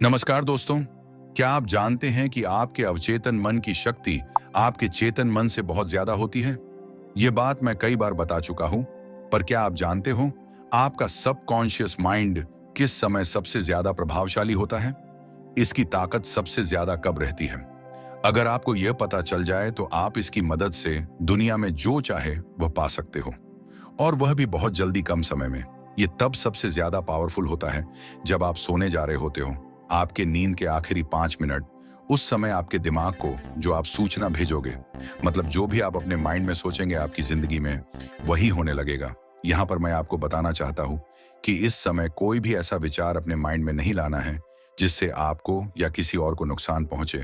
नमस्कार दोस्तों। क्या आप जानते हैं कि आपके अवचेतन मन की शक्ति आपके चेतन मन से बहुत ज्यादा होती है? ये बात मैं कई बार बता चुका हूं, पर क्या आप जानते हो आपका सबकॉन्शियस माइंड किस समय सबसे ज्यादा प्रभावशाली होता है? इसकी ताकत सबसे ज्यादा कब रहती है? अगर आपको यह पता चल जाए तो आप इसकी मदद से दुनिया में जो चाहे वह पा सकते हो, और वह भी बहुत जल्दी, कम समय में। ये तब सबसे ज्यादा पावरफुल होता है जब आप सोने जा रहे होते हो। आपके नींद के आखिरी 5 मिनट, उस समय आपके दिमाग को जो आप सूचना भेजोगे, मतलब जो भी आप अपने माइंड में सोचेंगे आपकी जिंदगी में, वही होने लगेगा। यहाँ पर मैं आपको बताना चाहता हूँ कि इस समय कोई भी ऐसा विचार अपने माइंड में नहीं लाना है जिससे आपको या किसी और को नुकसान पहुंचे।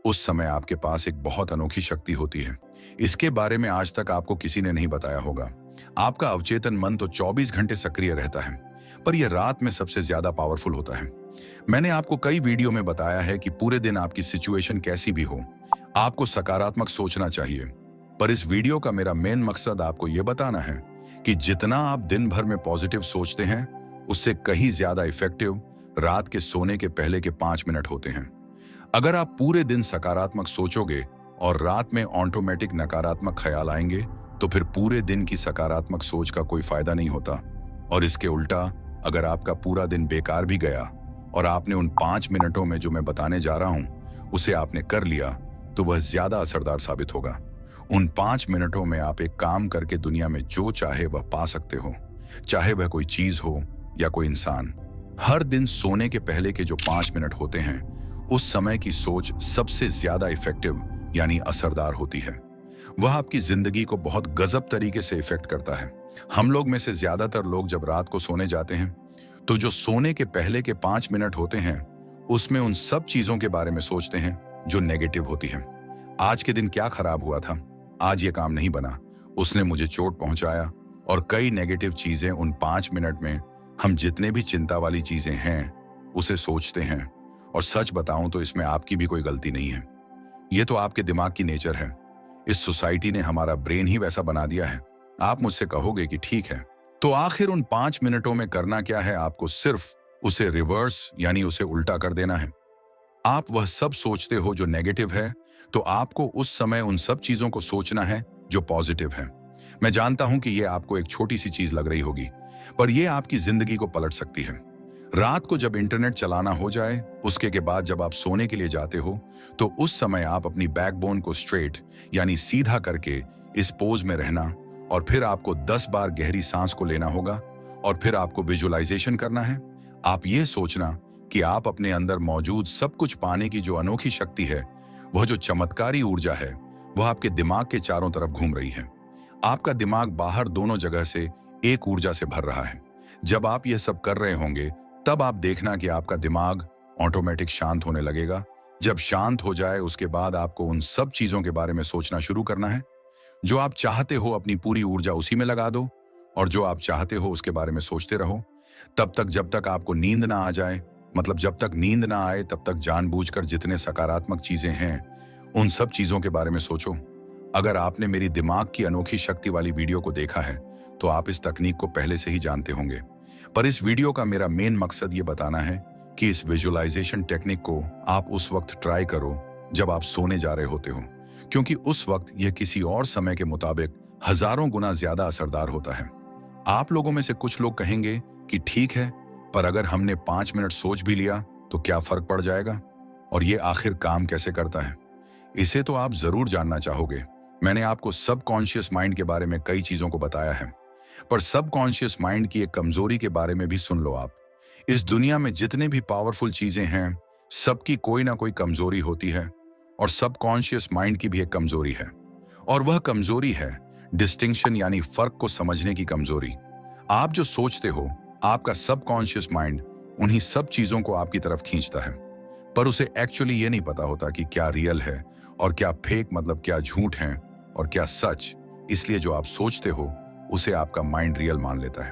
उस समय आपके पास एक बहुत अनोखी शक्ति होती है। इसके बारे में आज तक आपको किसी ने नहीं बताया होगा। आपका अवचेतन मन तो 24 घंटे सक्रिय रहता है, पर यह रात में सबसे ज्यादा पावरफुल होता है। मैंने आपको कई वीडियो में बताया है कि पूरे दिन आपकी सिचुएशन कैसी भी हो, आपको सकारात्मक सोचना चाहिए। पर इस वीडियो का मेरा मेन मकसद आपको यह बताना है कि जितना आप दिन भर में पॉजिटिव सोचते हैं, उससे कहीं ज्यादा इफेक्टिव रात के सोने के पहले के 5 मिनट होते हैं। अगर आप पूरे दिन सकारात्मक सोचोगे और रात में ऑटोमेटिक नकारात्मक ख्याल आएंगे, तो फिर पूरे दिन की सकारात्मक सोच का कोई फायदा नहीं होता। और इसके उल्टा, अगर आपका पूरा दिन बेकार भी गया और आपने उन 5 मिनटों में जो मैं बताने जा रहा हूं उसे आपने कर लिया, तो वह ज्यादा असरदार साबित होगा। उन 5 मिनटों में आप एक काम करके दुनिया में जो चाहे वह पा सकते हो, चाहे वह कोई चीज हो या कोई इंसान। हर दिन सोने के पहले के जो 5 मिनट होते हैं, उस समय की सोच सबसे ज्यादा इफेक्टिव यानी असरदार होती है। वह आपकी जिंदगी को बहुत गजब तरीके से इफेक्ट करता है। हम लोग में से ज्यादातर लोग जब रात को सोने जाते हैं, तो जो सोने के पहले के 5 मिनट होते हैं, उसमें उन सब चीजों के बारे में सोचते हैं जो नेगेटिव होती हैं। आज के दिन क्या खराब हुआ था, आज ये काम नहीं बना, उसने मुझे चोट पहुंचाया, और कई नेगेटिव चीजें। उन 5 मिनट में हम जितने भी चिंता वाली चीजें हैं उसे सोचते हैं। और सच बताऊं तो इसमें आपकी भी कोई गलती नहीं है। ये तो आपके दिमाग की नेचर है। इस सोसाइटी ने हमारा ब्रेन ही वैसा बना दिया है। आप मुझसे कहोगे कि ठीक है, तो आखिर उन 5 मिनटों में करना क्या है? आपको सिर्फ उसे रिवर्स यानी उसे उल्टा कर देना है। आप वह सब सोचते हो जो नेगेटिव है, तो आपको उस समय उन सब चीजों को सोचना है जो पॉजिटिव है। मैं जानता हूं कि यह आपको एक छोटी सी चीज लग रही होगी, पर यह आपकी जिंदगी को पलट सकती है। रात को जब इंटरनेट चलाना हो जाए, उसके के बाद जब आप सोने के लिए जाते हो, तो उस समय आप अपनी बैकबोन को स्ट्रेट यानी सीधा करके इस पोज में रहना, और फिर आपको 10 बार गहरी सांस को लेना होगा, और फिर आपको विजुअलाइजेशन करना है। आप ये सोचना कि आप अपने अंदर मौजूद सब कुछ पाने की जो अनोखी शक्ति है, वह जो चमत्कारी ऊर्जा है, वह आपके दिमाग के चारों तरफ घूम रही है। आपका दिमाग बाहर दोनों जगह से एक ऊर्जा से भर रहा है। जब आप यह सब कर रहे होंगे, तब आप देखना कि आपका दिमाग ऑटोमेटिक शांत होने लगेगा। जब शांत हो जाए, उसके बाद आपको उन सब चीजों के बारे में सोचना शुरू करना है जो आप चाहते हो। अपनी पूरी ऊर्जा उसी में लगा दो, और जो आप चाहते हो उसके बारे में सोचते रहो तब तक जब तक आपको नींद ना आ जाए। मतलब जब तक नींद ना आए, तब तक जानबूझकर जितने सकारात्मक चीजें हैं उन सब चीजों के बारे में सोचो। अगर आपने मेरी दिमाग की अनोखी शक्ति वाली वीडियो को देखा है, तो आप इस तकनीक को पहले से ही जानते होंगे। पर इस वीडियो का मेरा मेन मकसद ये बताना है कि इस विजुअलाइजेशन टेक्निक को आप उस वक्त ट्राई करो जब आप सोने जा रहे होते हो, क्योंकि उस वक्त यह किसी और समय के मुताबिक हजारों गुना ज्यादा असरदार होता है। आप लोगों में से कुछ लोग कहेंगे कि ठीक है, पर अगर हमने 5 मिनट सोच भी लिया तो क्या फर्क पड़ जाएगा, और ये आखिर काम कैसे करता है? इसे तो आप जरूर जानना चाहोगे। मैंने आपको सबकॉन्शियस माइंड के बारे में कई चीजों को बताया है, पर सबकॉन्शियस माइंड की एक कमजोरी के बारे में भी सुन लो आप। इस दुनिया में जितने भी पावरफुल चीजें हैं, सबकी कोई ना कोई कमजोरी होती है, और सबकॉन्शियस माइंड की भी एक कमजोरी है। और वह कमजोरी है डिस्टिंक्शन यानी फर्क को समझने की कमजोरी। आप जो सोचते हो, आपका सबकॉन्शियस माइंड उन्हीं सब चीजों को आपकी तरफ खींचता है, पर उसे एक्चुअली ये नहीं पता होता कि क्या रियल है और क्या फेक, मतलब क्या झूठ है और क्या सच। इसलिए जो आप सोचते हो उसे आपका माइंड रियल मान लेता है,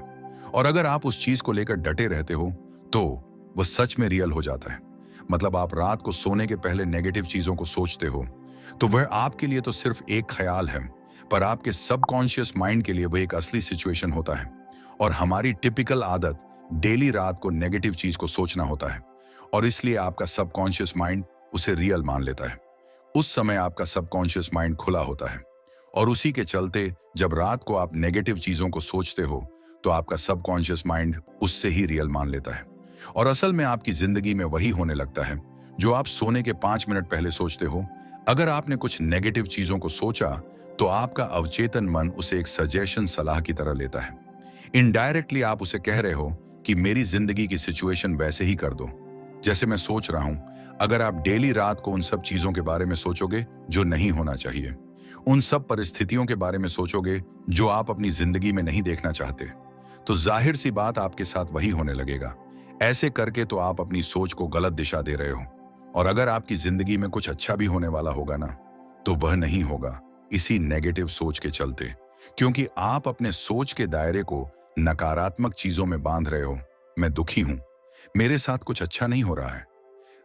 और अगर आप उस चीज को लेकर डटे रहते हो तो वह सच में रियल हो जाता है। मतलब आप रात को सोने के पहले नेगेटिव चीजों को सोचते हो, तो वह आपके लिए तो सिर्फ एक ख्याल है, पर आपके सबकॉन्शियस माइंड के लिए वह एक असली सिचुएशन होता है। और हमारी टिपिकल आदत डेली रात को नेगेटिव चीज को सोचना होता है। और इसलिए आपका सबकॉन्शियस माइंड उसे रियल मान लेता है। उस समय आपका सबकॉन्शियस माइंड खुला होता है और उसी के चलते जब रात को आप नेगेटिव चीजों को सोचते हो तो आपका सबकॉन्शियस माइंड उससे ही रियल मान लेता है। और असल में आपकी जिंदगी में वही होने लगता है जो आप सोने के 5 मिनट पहले सोचते हो। अगर आपने कुछ नेगेटिव चीजों को सोचा तो आपका अवचेतन मन उसे एक सजेशन सलाह की तरह लेता है। इनडायरेक्टली आप उसे कह रहे हो कि मेरी जिंदगी की सिचुएशन वैसे ही कर दो जैसे मैं सोच रहा हूं। अगर आप डेली रात को उन सब चीजों के बारे में सोचोगे जो नहीं होना चाहिए, उन सब परिस्थितियों के बारे में सोचोगे जो आप अपनी जिंदगी में नहीं देखना चाहते, तो जाहिर सी बात आपके साथ वही होने लगेगा। ऐसे करके तो आप अपनी सोच को गलत दिशा दे रहे हो। और अगर आपकी जिंदगी में कुछ अच्छा भी होने वाला होगा ना, तो वह नहीं होगा इसी नेगेटिव सोच के चलते, क्योंकि आप अपने सोच के दायरे को नकारात्मक चीजों में बांध रहे हो। मैं दुखी हूं, मेरे साथ कुछ अच्छा नहीं हो रहा है।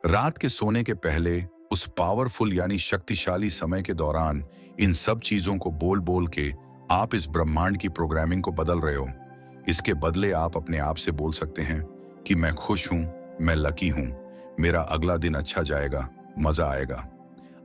रात के सोने के पहले उस पावरफुल यानी शक्तिशाली समय के दौरान इन सब चीजों को बोल बोल के आप इस ब्रह्मांड की प्रोग्रामिंग को बदल रहे हो। इसके बदले आप अपने आप से बोल सकते हैं कि मैं खुश हूं, मैं लकी हूं, मेरा अगला दिन अच्छा जाएगा, मजा आएगा।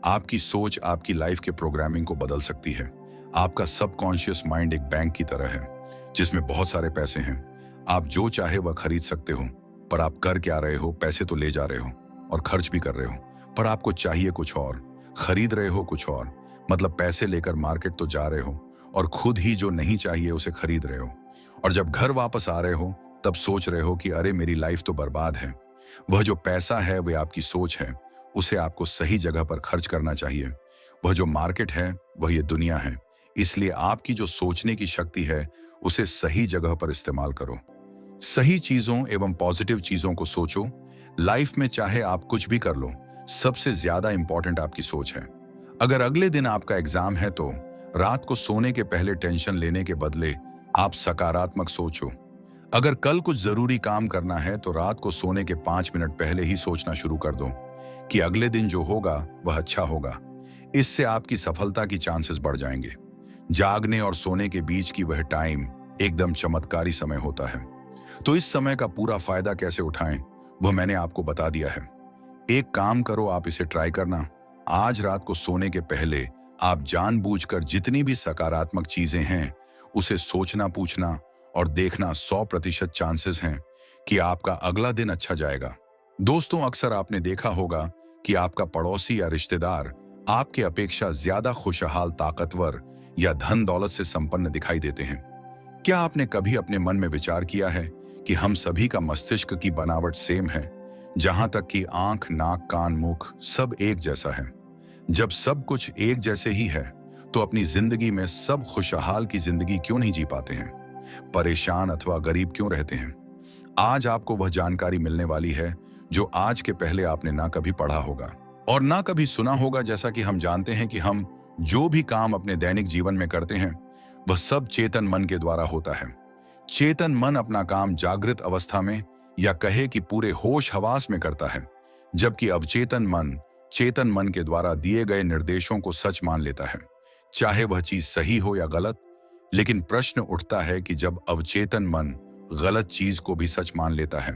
आपकी सोच आपकी लाइफ के प्रोग्रामिंग को बदल सकती है। आपका सबकॉन्शियस माइंड एक बैंक की तरह है जिसमें बहुत सारे पैसे हैं। आप जो चाहे वह खरीद सकते हो, पर आप कर क्या रहे हो? पैसे तो ले जा रहे हो और खर्च भी कर रहे हो, पर आपको चाहिए कुछ और, खरीद रहे हो कुछ और। मतलब पैसे लेकर मार्केट तो जा रहे हो और खुद ही जो नहीं चाहिए उसे खरीद रहे हो। और जब घर वापस आ रहे हो तब सोच रहे हो कि अरे मेरी लाइफ तो बर्बाद है। वह जो पैसा है वह आपकी सोच है, उसे आपको सही जगह पर खर्च करना चाहिए। वह जो मार्केट है वह ये दुनिया है। इसलिए आपकी जो सोचने की शक्ति है उसे सही जगह पर इस्तेमाल करो। सही चीजों एवं पॉजिटिव चीजों को सोचो। लाइफ में चाहे आप कुछ भी कर लो, सबसे ज्यादा इंपॉर्टेंट आपकी सोच है। अगर अगले दिन आपका एग्जाम है तो रात को सोने के पहले टेंशन लेने के बदले आप सकारात्मक सोचो। अगर कल कुछ जरूरी काम करना है तो रात को सोने के 5 मिनट पहले ही सोचना शुरू कर दो कि अगले दिन जो होगा वह अच्छा होगा। इससे आपकी सफलता की चांसेस बढ़ जाएंगे। जागने और सोने के बीच की वह टाइम एकदम चमत्कारी समय होता है। तो इस समय का पूरा फायदा कैसे उठाएं वह मैंने आपको बता दिया है। एक काम करो, आप इसे ट्राई करना। आज रात को सोने के पहले आप जानबूझकर जितनी भी सकारात्मक चीजें हैं उसे सोचना, पूछना और देखना। 100% चांसेस हैं कि आपका अगला दिन अच्छा जाएगा। दोस्तों, अक्सर आपने देखा होगा कि आपका पड़ोसी या रिश्तेदार आपके अपेक्षा ज्यादा खुशहाल, ताकतवर या धन दौलत से संपन्न दिखाई देते हैं। क्या आपने कभी अपने मन में विचार किया है कि हम सभी का मस्तिष्क की बनावट सेम है, जहां तक कि आंख, नाक, कान, मुख सब एक जैसा है। जब सब कुछ एक जैसे ही है तो अपनी जिंदगी में सब खुशहाल की जिंदगी क्यों नहीं जी पाते हैं? परेशान अथवा गरीब क्यों रहते हैं? आज आपको वह जानकारी मिलने वाली है जो आज के पहले आपने ना कभी पढ़ा होगा और ना कभी सुना होगा। जैसा कि हम जानते हैं कि हम जो भी काम अपने दैनिक जीवन में करते हैं वह सब चेतन मन के द्वारा होता है। चेतन मन अपना काम जागृत अवस्था में या कहे कि पूरे होश हवास में करता है, जबकि अवचेतन मन चेतन मन के द्वारा दिए गए निर्देशों को सच मान लेता है, चाहे वह चीज सही हो या गलत। लेकिन प्रश्न उठता है कि जब अवचेतन मन गलत चीज को भी सच मान लेता है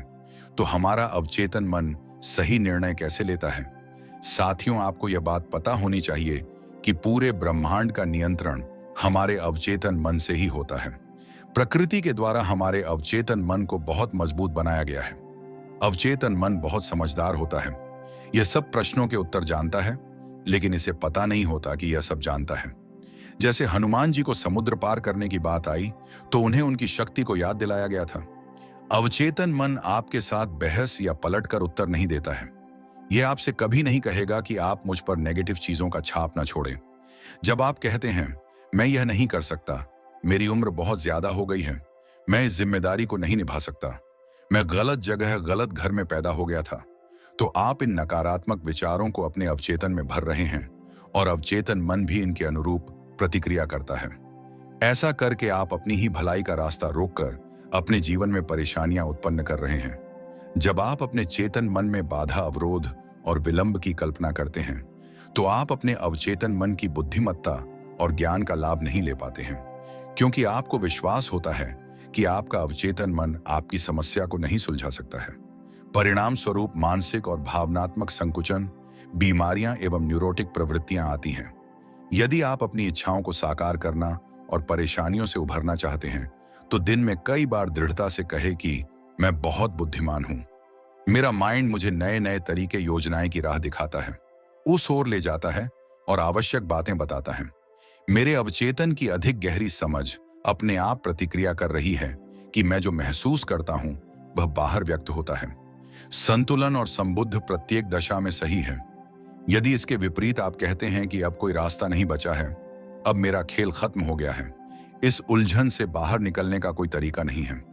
तो हमारा अवचेतन मन सही निर्णय कैसे लेता है? साथियों, आपको यह बात पता होनी चाहिए कि पूरे ब्रह्मांड का नियंत्रण हमारे अवचेतन मन से ही होता है। प्रकृति के द्वारा हमारे अवचेतन मन को बहुत मजबूत बनाया गया है। अवचेतन मन बहुत समझदार होता है। यह सब प्रश्नों के उत्तर जानता है, लेकिन इसे पता नहीं होता कि यह सब जानता है। जैसे हनुमान जी को समुद्र पार करने की बात आई तो उन्हें उनकी शक्ति को याद दिलाया गया था। अवचेतन मन आपके साथ बहस या पलटकर उत्तर नहीं देता है। यह आपसे कभी नहीं कहेगा कि आप मुझ पर नेगेटिव चीजों का छाप ना छोड़ें। जब आप कहते हैं मैं यह नहीं कर सकता, मेरी उम्र बहुत ज्यादा हो गई है, मैं इस जिम्मेदारी को नहीं निभा सकता, मैं गलत जगह गलत घर में पैदा हो गया था, तो आप इन नकारात्मक विचारों को अपने अवचेतन में भर रहे हैं और अवचेतन मन भी इनके अनुरूप प्रतिक्रिया करता है। ऐसा करके आप अपनी ही भलाई का रास्ता रोककर अपने जीवन में परेशानियां उत्पन्न कर रहे हैं। जब आप अपने चेतन मन में बाधा, अवरोध और विलंब की कल्पना करते हैं तो आप अपने अवचेतन मन की बुद्धिमत्ता और ज्ञान का लाभ नहीं ले पाते हैं, क्योंकि आपको विश्वास होता है कि आपका अवचेतन मन आपकी समस्या को नहीं सुलझा सकता है। परिणाम स्वरूप मानसिक और भावनात्मक संकुचन, बीमारियां एवं न्यूरोटिक प्रवृत्तियां आती हैं। यदि आप अपनी इच्छाओं को साकार करना और परेशानियों से उभरना चाहते हैं, तो दिन में कई बार दृढ़ता से कहे कि मैं बहुत बुद्धिमान हूं। मेरा माइंड मुझे नए नए तरीके, योजनाएं की राह दिखाता है, उस ओर ले जाता है और आवश्यक बातें बताता है। मेरे अवचेतन की अधिक गहरी समझ अपने आप प्रतिक्रिया कर रही है कि मैं जो महसूस करता हूं वह बाहर व्यक्त होता है। संतुलन और संबुद्ध प्रत्येक दशा में सही है। यदि इसके विपरीत आप कहते हैं कि अब कोई रास्ता नहीं बचा है, अब मेरा खेल खत्म हो गया है, इस उलझन से बाहर निकलने का कोई तरीका नहीं है,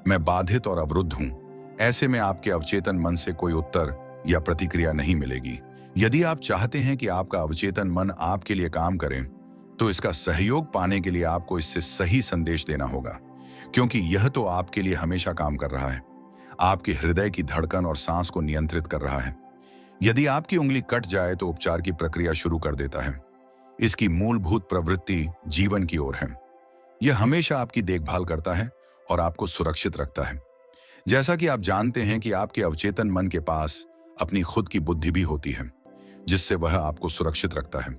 मैं बाधित और अवरुद्ध हूं, ऐसे में आपके अवचेतन मन से कोई उत्तर या प्रतिक्रिया नहीं मिलेगी। यदि आप चाहते हैं कि आपका अवचेतन मन आपके लिए काम करे, तो इसका सहयोग पाने के लिए आपको इससे सही संदेश देना होगा, क्योंकि यह तो आपके लिए हमेशा काम कर रहा है, आपके हृदय की धड़कन और सांस को नियंत्रित कर रहा है। यदि आपकी उंगली कट जाए तो उपचार की प्रक्रिया शुरू कर देता है। इसकी मूलभूत प्रवृत्ति जीवन की ओर है। यह हमेशा आपकी देखभाल करता है और आपको सुरक्षित रखता है। जैसा कि आप जानते हैं कि आपके अवचेतन मन के पास अपनी खुद की बुद्धि भी होती है, जिससे वह आपको सुरक्षित रखता है।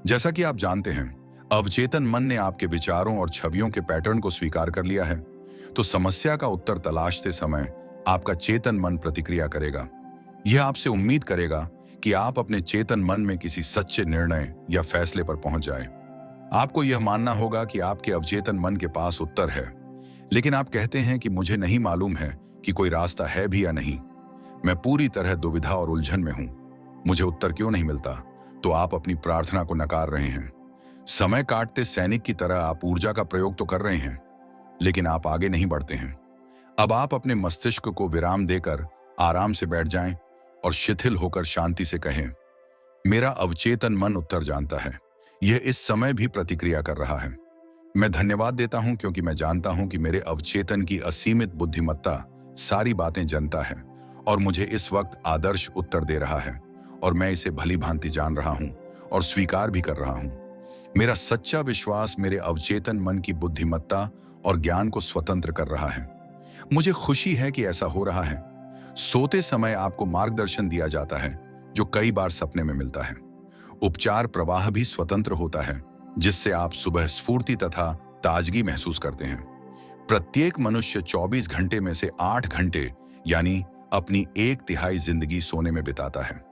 जैसा कि आप जानते हैं, अवचेतन मन ने आपके विचारों और छवियों के पैटर्न को स्वीकार कर लिया है, तो समस्या का उत्तर तलाशते समय आपका चेतन मन प्रतिक्रिया करेगा। यह आपसे उम्मीद करेगा कि आप अपने चेतन मन में किसी सच्चे निर्णय या फैसले पर पहुंच जाएं। आपको यह मानना होगा कि आपके अवचेतन मन के पास उत्तर है, लेकिन आप कहते हैं कि मुझे नहीं मालूम है कि कोई रास्ता है भी या नहीं। मैं पूरी तरह दुविधा और उलझन में हूं, मुझे उत्तर क्यों नहीं मिलता? तो आप अपनी प्रार्थना को नकार रहे हैं। समय काटते सैनिक की तरह आप ऊर्जा का प्रयोग तो कर रहे हैं, लेकिन आप आगे नहीं बढ़ते हैं। अब आप अपने मस्तिष्क को विराम देकर आराम से बैठ जाएं और शिथिल होकर शांति से कहें, मेरा अवचेतन मन उत्तर जानता है, यह इस समय भी प्रतिक्रिया कर रहा है। मैं धन्यवाद देता हूं क्योंकि मैं जानता हूं कि मेरे अवचेतन की असीमित बुद्धिमत्ता सारी बातें जानता है और मुझे इस वक्त आदर्श उत्तर दे रहा है, और मैं इसे भली भांति जान रहा हूं और स्वीकार भी कर रहा हूं। मेरा सच्चा विश्वास मेरे अवचेतन मन की बुद्धिमत्ता और ज्ञान को स्वतंत्र कर रहा है। मुझे खुशी है कि ऐसा हो रहा है। सोते समय आपको मार्गदर्शन दिया जाता है, जो कई बार सपने में मिलता है। उपचार प्रवाह भी स्वतंत्र होता है, जिससे आप सुबह स्फूर्ति तथा ताजगी महसूस करते हैं। प्रत्येक मनुष्य 24 घंटे में से 8 घंटे यानी अपनी 1/3 जिंदगी सोने में बिताता है।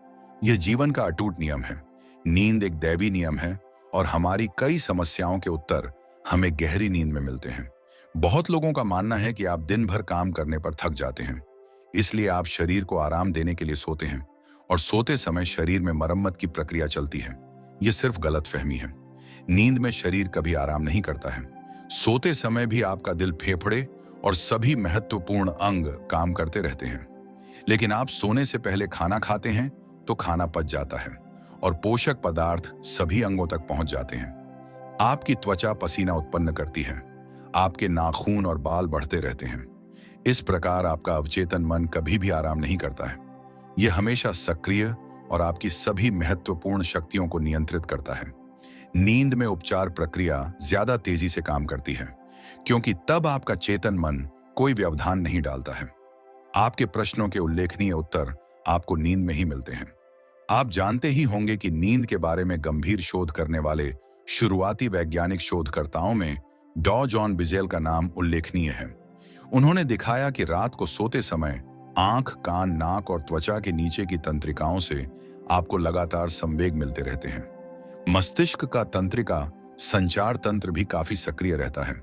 यह जीवन का अटूट नियम है। नींद एक दैवी नियम है और हमारी कई समस्याओं के उत्तर हमें गहरी नींद में मिलते हैं। बहुत लोगों का मानना है कि आप दिन भर काम करने पर थक जाते हैं, इसलिए आप शरीर को आराम देने के लिए सोते हैं, और सोते समय शरीर में मरम्मत की प्रक्रिया चलती है। यह सिर्फ गलतफहमी है। नींद में शरीर कभी आराम नहीं करता है। सोते समय भी आपका दिल, फेफड़े और सभी महत्वपूर्ण अंग काम करते रहते हैं। लेकिन आप सोने से पहले खाना खाते हैं तो खाना पच जाता है और पोषक पदार्थ सभी अंगों तक पहुंच जाते हैं। आपकी त्वचा पसीना उत्पन्न करती है, आपके नाखून और बाल बढ़ते रहते हैं। इस प्रकार आपका अवचेतन मन कभी भी आराम नहीं करता है। यह हमेशा सक्रिय और आपकी सभी महत्वपूर्ण शक्तियों को नियंत्रित करता है। नींद में उपचार प्रक्रिया ज्यादा तेजी से काम करती है, क्योंकि तब आपका चेतन मन कोई व्यवधान नहीं डालता है। आपके प्रश्नों के उल्लेखनीय उत्तर आपको नींद में ही मिलते हैं। आप जानते ही होंगे कि नींद के बारे में गंभीर शोध करने वाले शुरुआती वैज्ञानिक शोधकर्ताओं में डॉ जॉन बिजेल का नाम उल्लेखनीय है। उन्होंने दिखाया कि रात को सोते समय आंख, कान, नाक और त्वचा के नीचे की तंत्रिकाओं से आपको लगातार संवेग मिलते रहते हैं। मस्तिष्क का तंत्रिका संचार तंत्र भी काफी सक्रिय रहता है।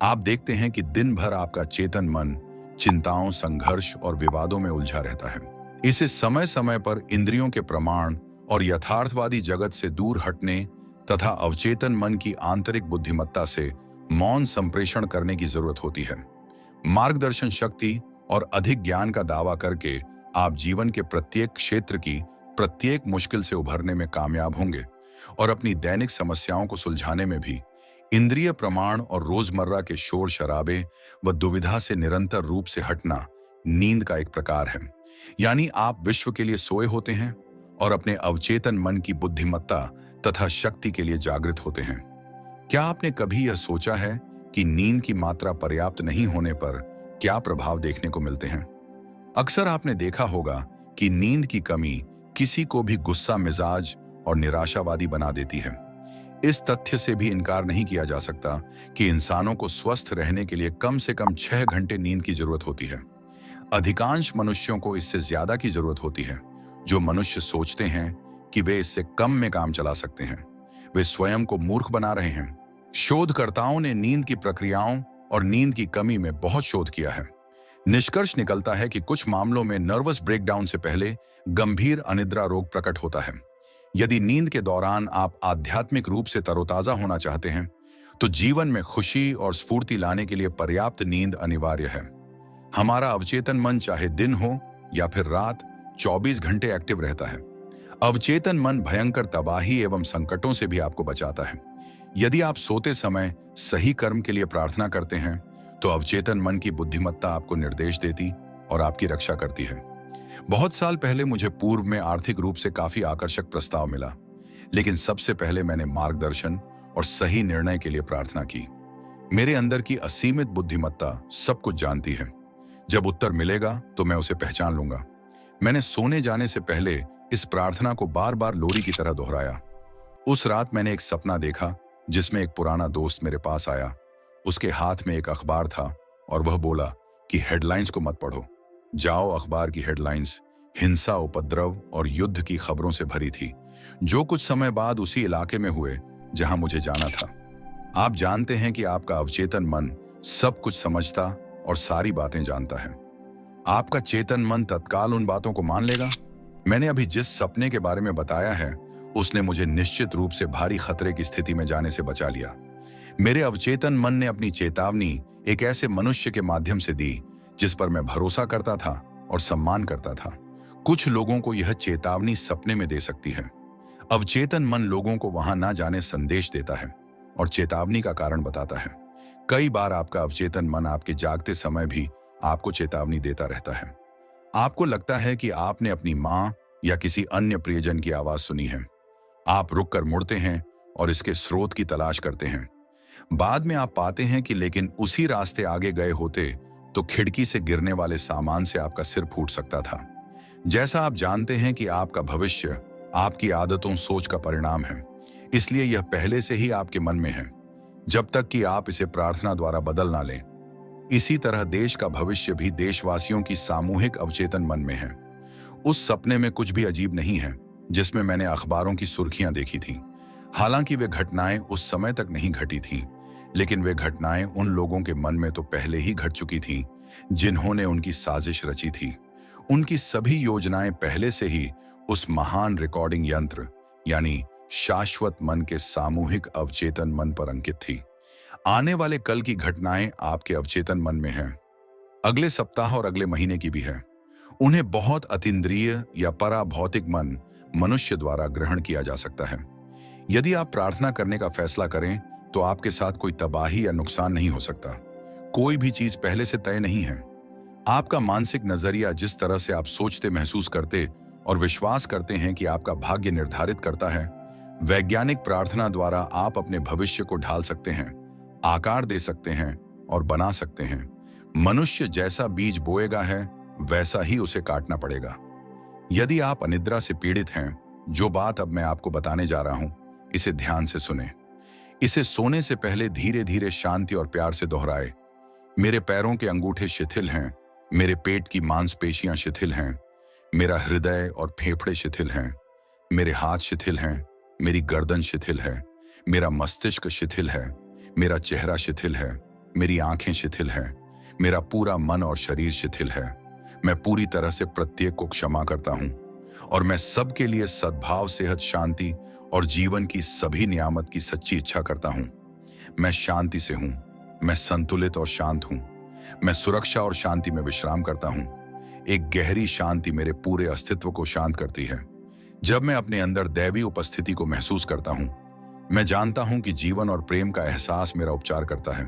आप देखते हैं कि दिन भर आपका चेतन मन चिंताओं, संघर्ष और विवादों में उलझा रहता है। इसे समय समय पर इंद्रियों के प्रमाण और यथार्थवादी जगत से दूर हटने तथा अवचेतन मन की आंतरिक बुद्धिमत्ता से मौन संप्रेषण करने की जरूरत होती है। मार्गदर्शन शक्ति और अधिक ज्ञान का दावा करके आप जीवन के प्रत्येक क्षेत्र की प्रत्येक मुश्किल से उभरने में कामयाब होंगे और अपनी दैनिक समस्याओं को सुलझाने में भी। इंद्रिय प्रमाण और रोजमर्रा के शोर शराबे व दुविधा से निरंतर रूप से हटना नींद का एक प्रकार है। यानी आप विश्व के लिए सोए होते हैं और अपने अवचेतन मन की बुद्धिमत्ता तथा शक्ति के लिए जागृत होते हैं। क्या आपने कभी यह सोचा है कि नींद की मात्रा पर्याप्त नहीं होने पर क्या प्रभाव देखने को मिलते हैं? अक्सर आपने देखा होगा कि नींद की कमी किसी को भी गुस्सा मिजाज और निराशावादी बना देती है। इस तथ्य से भी इनकार नहीं किया जा सकता कि इंसानों को स्वस्थ रहने के लिए कम से कम 6 घंटे नींद की जरूरत होती है। अधिकांश मनुष्यों को इससे ज्यादा की जरूरत होती है। जो मनुष्य सोचते हैं कि वे इससे कम में काम चला सकते हैं, वे स्वयं को मूर्ख बना रहे हैं। शोधकर्ताओं ने नींद की प्रक्रियाओं और नींद की कमी में बहुत शोध किया है। निष्कर्ष निकलता है कि कुछ मामलों में नर्वस ब्रेकडाउन से पहले गंभीर अनिद्रा रोग प्रकट होता है। यदि नींद के दौरान आप आध्यात्मिक रूप से तरोताजा होना चाहते हैं, तो जीवन में खुशी और स्फूर्ति लाने के लिए पर्याप्त नींद अनिवार्य है। हमारा अवचेतन मन चाहे दिन हो या फिर रात 24 घंटे एक्टिव रहता है। अवचेतन मन भयंकर तबाही एवं संकटों से भी आपको बचाता है। यदि आप सोते समय सही कर्म के लिए प्रार्थना करते हैं, तो अवचेतन मन की बुद्धिमत्ता आपको निर्देश देती और आपकी रक्षा करती है। बहुत साल पहले मुझे पूर्व में आर्थिक रूप से काफी आकर्षक प्रस्ताव मिला, लेकिन सबसे पहले मैंने मार्गदर्शन और सही निर्णय के लिए प्रार्थना की। मेरे अंदर की असीमित बुद्धिमत्ता सब कुछ जानती है। जब उत्तर मिलेगा तो मैं उसे पहचान लूंगा। मैंने सोने जाने से पहले इस प्रार्थना को बार बार लोरी की तरह दोहराया। उस रात मैंने एक सपना देखा जिसमें एक पुराना दोस्त मेरे पास आया। उसके हाथ में एक अखबार था और वह बोला कि हेडलाइंस को मत पढ़ो, जाओ। अखबार की हेडलाइंस हिंसा, उपद्रव और युद्ध की खबरों से भरी थी, जो कुछ समय बाद उसी इलाके में हुए जहां मुझे जाना था। आप जानते हैं कि आपका अवचेतन मन सब कुछ समझता और सारी बातें जानता है। आपका चेतन मन तत्काल उन बातों को मान लेगा। मैंने अभी जिस सपने के बारे में बताया है, उसने मुझे निश्चित रूप से भारी खतरे की स्थिति में जाने से बचा लिया। मेरे अवचेतन मन ने अपनी चेतावनी एक ऐसे मनुष्य के माध्यम से दी जिस पर मैं भरोसा करता था और सम्मान करता था। कुछ लोगों को यह चेतावनी सपने में दे सकती है। अवचेतन मन लोगों को वहां ना जाने संदेश देता है और चेतावनी का कारण बताता है। कई बार आपका अवचेतन मन आपके जागते समय भी आपको चेतावनी देता रहता है। आपको लगता है कि आपने अपनी मां या किसी अन्य प्रियजन की आवाज सुनी है। आप रुककर मुड़ते हैं और इसके स्रोत की तलाश करते हैं। बाद में आप पाते हैं कि लेकिन उसी रास्ते आगे गए होते तो खिड़की से गिरने वाले सामान से आपका सिर फूट सकता था। जैसा आप जानते हैं कि आपका भविष्य आपकी आदतों, सोच का परिणाम है, इसलिए यह पहले से ही आपके मन में है, जब तक कि आप इसे प्रार्थना द्वारा बदल ना लें। इसी तरह देश का भविष्य भी देशवासियों की सामूहिक अवचेतन मन में है। उस सपने में कुछ भी अजीब नहीं है जिसमें मैंने अखबारों की सुर्खियां देखी थी। हालांकि वे घटनाएं उस समय तक नहीं घटी थीं, लेकिन वे घटनाएं उन लोगों के मन में तो पहले ही घट चुकी थीं जिन्होंने उनकी साजिश रची थी। उनकी सभी योजनाएं पहले से ही उस महान रिकॉर्डिंग यंत्र यानी शाश्वत मन के सामूहिक अवचेतन मन पर अंकित थी। आने वाले कल की घटनाएं आपके अवचेतन मन में हैं। अगले सप्ताह और अगले महीने की भी है। उन्हें बहुत अतीन्द्रिय या पराभौतिक मन मनुष्य द्वारा ग्रहण किया जा सकता है। यदि आप प्रार्थना करने का फैसला करें तो आपके साथ कोई तबाही या नुकसान नहीं हो सकता। कोई भी चीज पहले से तय नहीं है। आपका मानसिक नजरिया, जिस तरह से आप सोचते, महसूस करते और विश्वास करते हैं कि आपका भाग्य निर्धारित करता है। वैज्ञानिक प्रार्थना द्वारा आप अपने भविष्य को ढाल सकते हैं, आकार दे सकते हैं और बना सकते हैं। मनुष्य जैसा बीज बोएगा है वैसा ही उसे काटना पड़ेगा। यदि आप अनिद्रा से पीड़ित हैं, जो बात अब मैं आपको बताने जा रहा हूं, इसे ध्यान से सुने। इसे सोने से पहले धीरे धीरे शांति और प्यार से दोहराए। मेरे पैरों के अंगूठे शिथिल हैं, मेरे पेट की मांसपेशियां शिथिल हैं, मेरा हृदय और फेफड़े शिथिल हैं, मेरे हाथ शिथिल हैं, मेरी गर्दन शिथिल है, मेरा मस्तिष्क शिथिल है, मेरा चेहरा शिथिल है, मेरी आंखें शिथिल हैं, मेरा पूरा मन और शरीर शिथिल है। मैं पूरी तरह से प्रत्येक को क्षमा करता हूं और मैं सबके लिए सद्भाव, सेहत, शांति और जीवन की सभी नियामत की सच्ची इच्छा करता हूं। मैं शांति से हूं, मैं संतुलित और शांत हूं, मैं सुरक्षा और शांति में विश्राम करता हूं। एक गहरी शांति मेरे पूरे अस्तित्व को शांत करती है। जब मैं अपने अंदर दैवी उपस्थिति को महसूस करता हूं, मैं जानता हूं कि जीवन और प्रेम का एहसास मेरा उपचार करता है।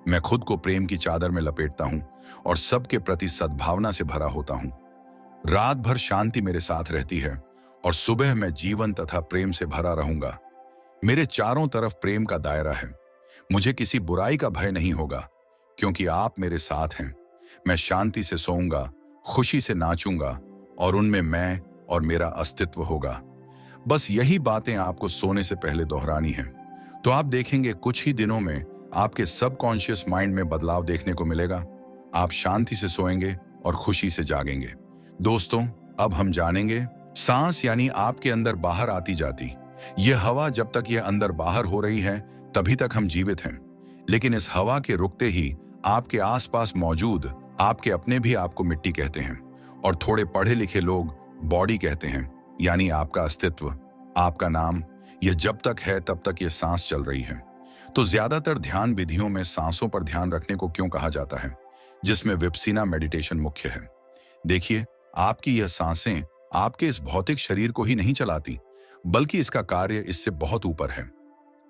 मैं खुद को प्रेम की चादर में लपेटता हूं और सबके प्रति सद्भावना से भरा होता हूं। रात भर शांति मेरे साथ रहती है और सुबह मैं जीवन तथा प्रेम से भरा रहूंगा। मेरे चारों तरफ प्रेम का दायरा है। मुझे किसी बुराई का भय नहीं होगा क्योंकि आप मेरे साथ हैं। मैं शांति से सोऊंगा, खुशी से नाचूंगा और उनमें मैं और मेरा अस्तित्व होगा। बस यही बातें आपको सोने से पहले दोहरानी हैं। तो आप देखेंगे कुछ ही दिनों में आपके सबकॉन्शियस माइंड में बदलाव देखने को मिलेगा। आप शांति से सोएंगे और खुशी से जागेंगे। दोस्तों, अब हम जानेंगे सांस यानी आपके अंदर बाहर आती जाती यह हवा। जब तक यह अंदर बाहर हो रही है तभी तक हम जीवित हैं, लेकिन इस हवा के रुकते ही आपके आसपास मौजूद आपके अपने भी आपको मिट्टी कहते हैं, और थोड़े पढ़े लिखे लोग बॉडी कहते हैं, यानी आपका अस्तित्व, आपका नाम। यह जब तक है तब तक यह सांस चल रही है। तो ज्यादातर ध्यान विधियों में सांसों पर ध्यान रखने को क्यों कहा जाता है, जिसमें विपस्सीना मेडिटेशन मुख्य है। देखिए, आपकी यह सांसें आपके इस भौतिक शरीर को ही नहीं चलाती, बल्कि इसका कार्य इससे बहुत ऊपर है।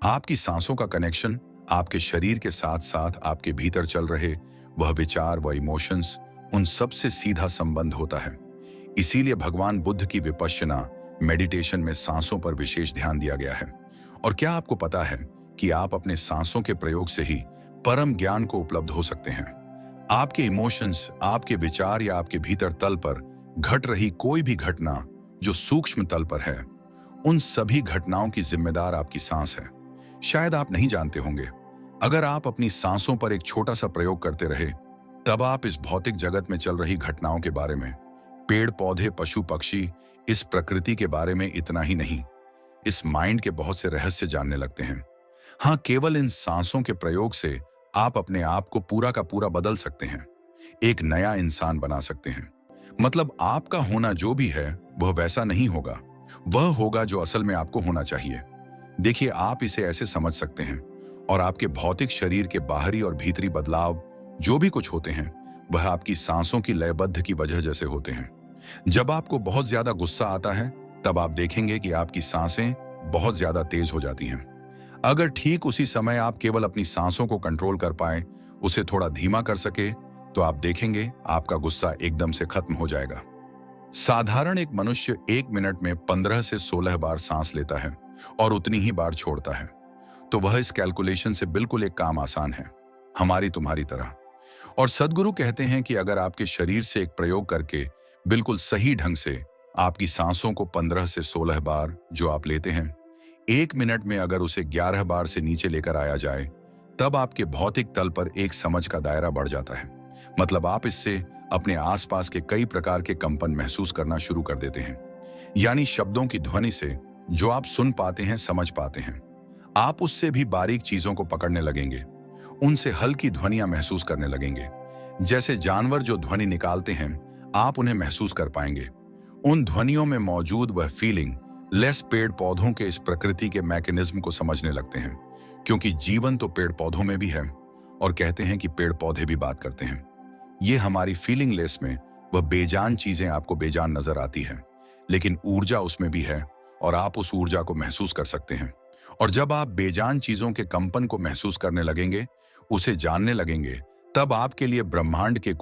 आपकी सांसों का कनेक्शन आपके शरीर के साथ साथ आपके भीतर चल रहे वह विचार, वह इमोशंस, उन सब से सीधा संबंध होता है। इसीलिए भगवान बुद्ध की विपश्यना मेडिटेशन में सांसों पर विशेष ध्यान दिया गया है। और क्या आपको पता है कि आप अपने सांसों के प्रयोग से ही परम ज्ञान को उपलब्ध हो सकते हैं। आपके इमोशंस, आपके विचार या आपके भीतर तल पर घट रही कोई भी घटना जो सूक्ष्म तल पर है, उन सभी घटनाओं की जिम्मेदार आपकी सांस है। शायद आप नहीं जानते होंगे, अगर आप अपनी सांसों पर एक छोटा सा प्रयोग करते रहे, तब आप इस भौतिक जगत में चल रही घटनाओं के बारे में, पेड़ पौधे, पशु पक्षी, इस प्रकृति के बारे में इतना ही नहीं, इस माइंड के बहुत से रहस्य जानने लगते हैं। हाँ, केवल इन सांसों के प्रयोग से आप अपने आप को पूरा का पूरा बदल सकते हैं, एक नया इंसान बना सकते हैं। मतलब आपका होना जो भी है वह वैसा नहीं होगा, वह होगा जो असल में आपको होना चाहिए। देखिए, आप इसे ऐसे समझ सकते हैं, और आपके भौतिक शरीर के बाहरी और भीतरी बदलाव जो भी कुछ होते हैं वह आपकी सांसों की लयबद्ध की वजह जैसे होते हैं। जब आपको बहुत ज्यादा गुस्सा आता है तब आप देखेंगे कि आपकी सांसें बहुत ज्यादा तेज हो जाती हैं। अगर ठीक उसी समय आप केवल अपनी सांसों को कंट्रोल कर पाए, उसे थोड़ा धीमा कर सके, तो आप देखेंगे आपका गुस्सा एकदम से खत्म हो जाएगा। साधारण एक मनुष्य 1 मिनट में 15 से 16 बार सांस लेता है और उतनी ही बार छोड़ता है। तो वह इस कैलकुलेशन से बिल्कुल एक काम आसान है, हमारी तुम्हारी तरह। और सद्गुरु कहते हैं कि अगर आपके शरीर से एक प्रयोग करके बिल्कुल सही ढंग से आपकी सांसों को 15 से 16 बार जो आप लेते हैं, 1 मिनट में अगर उसे 11 बार से नीचे लेकर आया जाए, तब आपके भौतिक तल पर एक समझ का दायरा बढ़ जाता है। मतलब आप इससे अपने आसपास के कई प्रकार के कंपन महसूस करना शुरू कर देते हैं। यानी शब्दों की ध्वनि से जो आप सुन पाते हैं, समझ पाते हैं, आप उससे भी बारीक चीजों को पकड़ने लगेंगे, उनसे हल्की ध्वनियां महसूस करने लगेंगे। जैसे जानवर जो ध्वनि निकालते हैं, आप उन्हें महसूस कर पाएंगे। उन ध्वनियों में मौजूद वह फीलिंग लेस पेड़ पौधों के इस प्रकृति के मैकेनिज्म को समझने लगते हैं, क्योंकि जीवन तो पेड़ पौधों में भी है, और कहते हैं कि पेड़ पौधे भी बात करते हैं। ये हमारी फीलिंग लेस में वह बेजान चीजें आपको बेजान नजर आती है, लेकिन ऊर्जा उसमें भी है और आप उस ऊर्जा को महसूस कर सकते हैं। और जब आप बेजान चीजों के कंपन को महसूस करने लगेंगे, उसे जानने लगेंगे, तब आपके लिए ब्रह्मांड के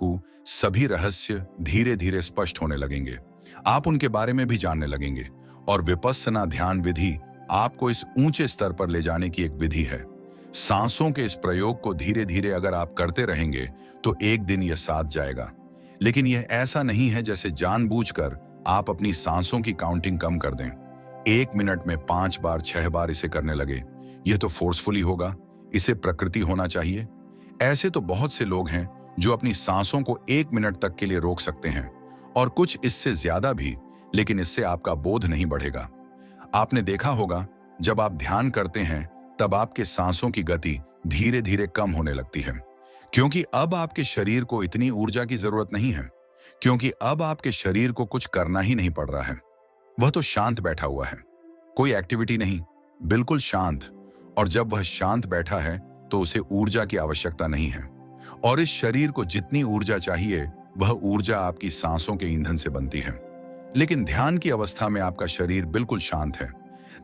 सभी रहस्य धीरे धीरे स्पष्ट होने लगेंगे। आप उनके बारे में भी जानने लगेंगे। और विपस्सना ध्यान विधि आपको इस ऊंचे स्तर पर ले जाने की एक विधि है। सांसों के इस प्रयोग को धीरे धीरे अगर आप करते रहेंगे तो एक दिन यह साथ जाएगा। लेकिन यह ऐसा नहीं है जैसे जानबूझकर आप अपनी सांसों की काउंटिंग कम कर दें, 1 मिनट में 5 बार 6 बार इसे करने लगे। यह तो फोर्सफुली होगा, इसे प्रकृति होना चाहिए। ऐसे तो बहुत से लोग हैं जो अपनी सांसों को 1 मिनट तक के लिए रोक सकते हैं, और कुछ इससे ज्यादा भी, लेकिन इससे आपका बोध नहीं बढ़ेगा। आपने देखा होगा, जब आप ध्यान करते हैं तब आपके सांसों की गति धीरे धीरे कम होने लगती है, क्योंकि अब आपके शरीर को इतनी ऊर्जा की जरूरत नहीं है, क्योंकि अब आपके शरीर को कुछ करना ही नहीं पड़ रहा है। वह तो शांत बैठा हुआ है, कोई एक्टिविटी नहीं, बिल्कुल शांत। और जब वह शांत बैठा है तो उसे ऊर्जा की आवश्यकता नहीं है। और इस शरीर को जितनी ऊर्जा चाहिए वह ऊर्जा आपकी सांसों के ईंधन से बनती है। लेकिन ध्यान की अवस्था में आपका शरीर बिल्कुल शांत है,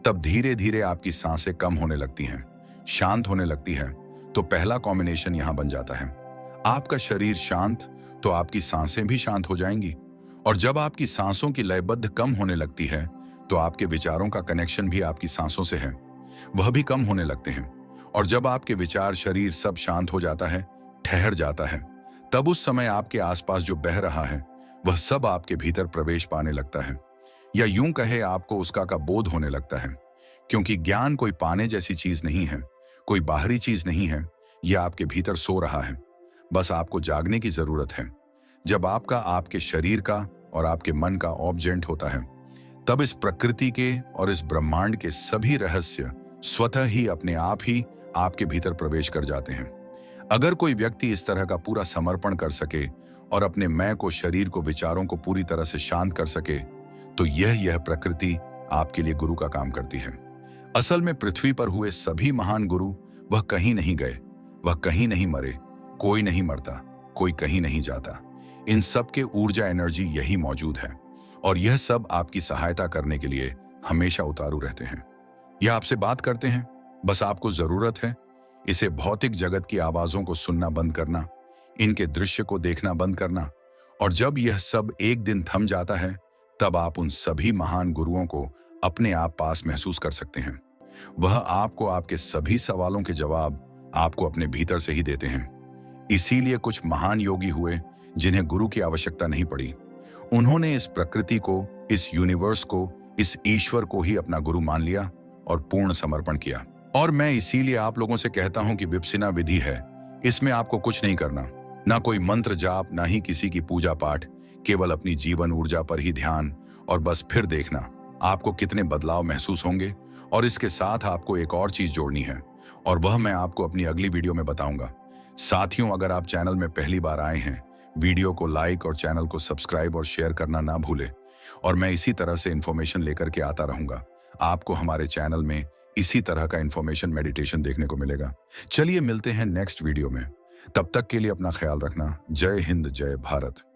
तब धीरे धीरे आपकी सांसें कम होने लगती हैं, शांत होने लगती है। तो पहला कॉम्बिनेशन यहां बन जाता है, आपका शरीर शांत तो आपकी सांसें भी शांत हो जाएंगी। और जब आपकी सांसों की लयबद्ध कम होने लगती है तो आपके विचारों का कनेक्शन भी आपकी सांसों से है, वह भी कम होने लगते हैं। और जब आपके विचार, शरीर सब शांत हो जाता है, ठहर जाता है, तब उस समय आपके आसपास जो बह रहा है वह सब आपके भीतर प्रवेश पाने लगता है, या यूं कहे आपको उसका का बोध होने लगता है। क्योंकि ज्ञान कोई पाने जैसी चीज नहीं है, कोई बाहरी चीज नहीं है, यह आपके भीतर सो रहा है। बस आपको जागने की जरूरत है। जब आपका आपके शरीर का और आपके मन का ऑब्जेक्ट होता है, तब इस प्रकृति के और इस ब्रह्मांड के सभी रहस्य स्वतः ही अपने आप ही आपके भीतर प्रवेश कर जाते हैं। अगर कोई व्यक्ति इस तरह का पूरा समर्पण कर सके और अपने मैं को, शरीर को, विचारों को पूरी तरह से शांत कर सके, तो यह प्रकृति आपके लिए गुरु का काम करती है। असल में पृथ्वी पर हुए सभी महान गुरु वह कहीं नहीं गए, वह कहीं नहीं मरे, कोई नहीं मरता, कोई कहीं नहीं जाता। इन सब के ऊर्जा एनर्जी यही मौजूद है, और यह सब आपकी सहायता करने के लिए हमेशा उतारू रहते हैं। यह आपसे बात करते हैं, बस आपको जरूरत है इसे भौतिक जगत की आवाजों को सुनना बंद करना, इनके दृश्य को देखना बंद करना। और जब यह सब एक दिन थम जाता है, तब आप उन सभी महान गुरुओं को अपने आप पास महसूस कर सकते हैं। वह आपको आपके सभी सवालों के जवाब आपको अपने भीतर से ही देते हैं। इसीलिए कुछ महान योगी हुए जिन्हें गुरु की आवश्यकता नहीं पड़ी। उन्होंने इस प्रकृति को, इस यूनिवर्स को, इस ईश्वर को ही अपना गुरु मान लिया और पूर्ण समर्पण किया। और मैं इसीलिए आप लोगों से कहता हूं कि विपश्यना विधि है, इसमें आपको कुछ नहीं करना, ना कोई मंत्र जाप, ना ही किसी की पूजा पाठ, केवल अपनी जीवन ऊर्जा पर ही ध्यान, और बस फिर देखना आपको कितने बदलाव महसूस होंगे। और इसके साथ आपको एक और चीज जोड़नी है, और वह मैं आपको अपनी अगली वीडियो में बताऊंगा। साथियों, अगर आप चैनल में पहली बार आए हैं, वीडियो को लाइक और चैनल को सब्सक्राइब और शेयर करना ना भूलें। और मैं इसी तरह से इन्फॉर्मेशन लेकर के आता रहूंगा। आपको हमारे चैनल में इसी तरह का इन्फॉर्मेशन, मेडिटेशन देखने को मिलेगा। चलिए मिलते हैं नेक्स्ट वीडियो में। तब तक के लिए अपना ख्याल रखना। जय हिंद, जय भारत।